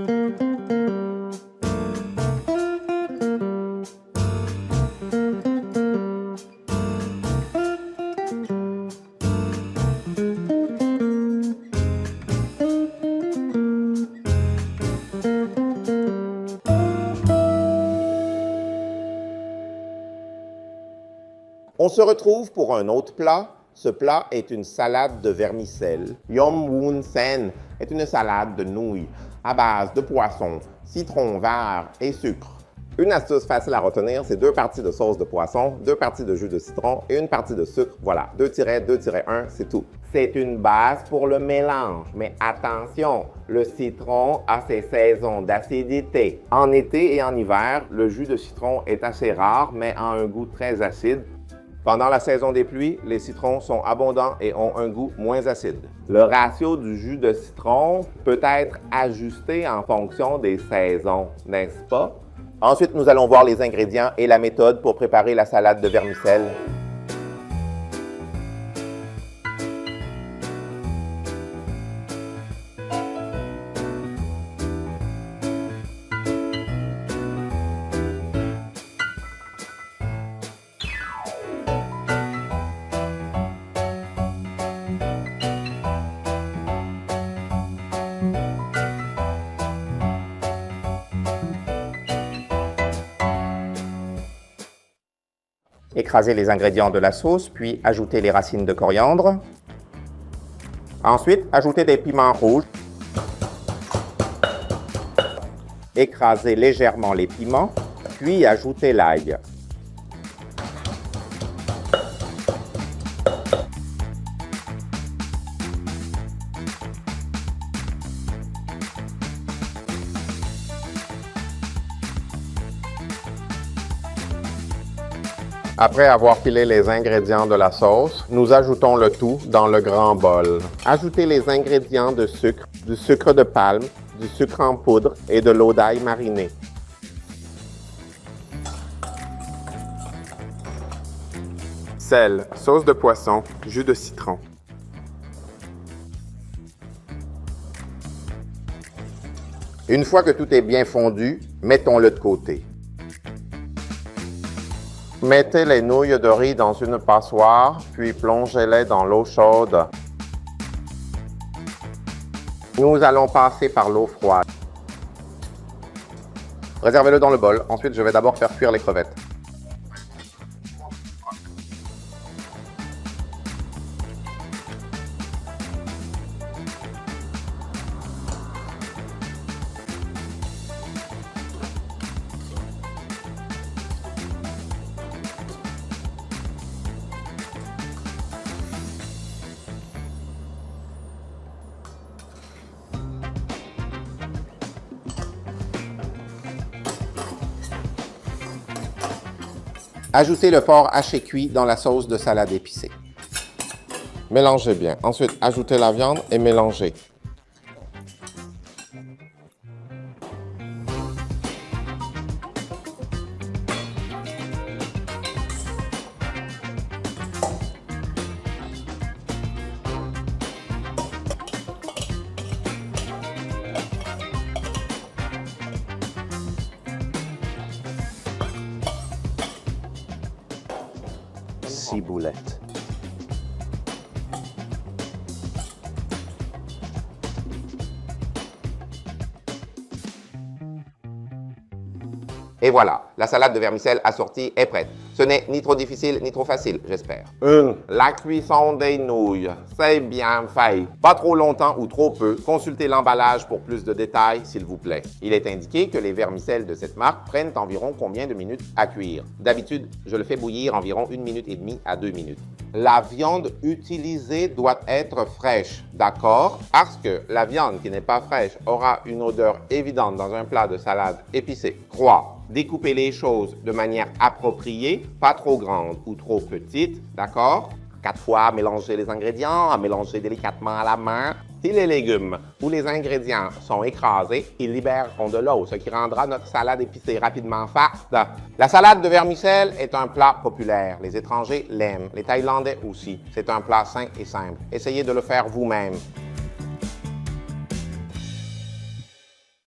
On se retrouve pour un autre plat. Ce plat est une salade de vermicelle. Yum Woon Sen est une salade de nouilles à base de poisson, citron vert et sucre. Une astuce facile à retenir, c'est 2 parties de sauce de poisson, 2 parties de jus de citron et 1 partie de sucre. Voilà, 2-2-1, c'est tout. C'est une base pour le mélange, mais attention, le citron a ses saisons d'acidité. En été et en hiver, le jus de citron est assez rare, mais a un goût très acide. Pendant la saison des pluies, les citrons sont abondants et ont un goût moins acide. Le ratio du jus de citron peut être ajusté en fonction des saisons, n'est-ce pas? Ensuite, nous allons voir les ingrédients et la méthode pour préparer la salade de vermicelle. Écrasez les ingrédients de la sauce, puis ajoutez les racines de coriandre. Ensuite, ajoutez des piments rouges. Écrasez légèrement les piments, puis ajoutez l'ail. Après avoir pilé les ingrédients de la sauce, nous ajoutons le tout dans le grand bol. Ajoutez les ingrédients de sucre, du sucre de palme, du sucre en poudre et de l'eau d'ail marinée. Sel, sauce de poisson, jus de citron. Une fois que tout est bien fondu, mettons-le de côté. Mettez les nouilles de riz dans une passoire, puis plongez-les dans l'eau chaude. Nous allons passer par l'eau froide. Réservez-le dans le bol. Ensuite, je vais d'abord faire cuire les crevettes. Ajoutez le porc haché cuit dans la sauce de salade épicée. Mélangez bien. Ensuite, ajoutez la viande et mélangez. Ciboulette. Et voilà, la salade de vermicelle assortie est prête. Ce n'est ni trop difficile ni trop facile, j'espère. 1. La cuisson des nouilles. C'est bien fait. Pas trop longtemps ou trop peu. Consultez l'emballage pour plus de détails, s'il vous plaît. Il est indiqué que les vermicelles de cette marque prennent environ combien de minutes à cuire? D'habitude, je le fais bouillir environ 1 minute et demie à 2 minutes. La viande utilisée doit être fraîche, d'accord? Parce que la viande qui n'est pas fraîche aura une odeur évidente dans un plat de salade épicée. 3. Découpez les choses de manière appropriée, pas trop grande ou trop petite, d'accord? 4 fois, mélangez les ingrédients, mélanger délicatement à la main. Si les légumes ou les ingrédients sont écrasés, ils libéreront de l'eau, ce qui rendra notre salade épicée rapidement fade. La salade de vermicelle est un plat populaire. Les étrangers l'aiment, les Thaïlandais aussi. C'est un plat sain et simple. Essayez de le faire vous-même.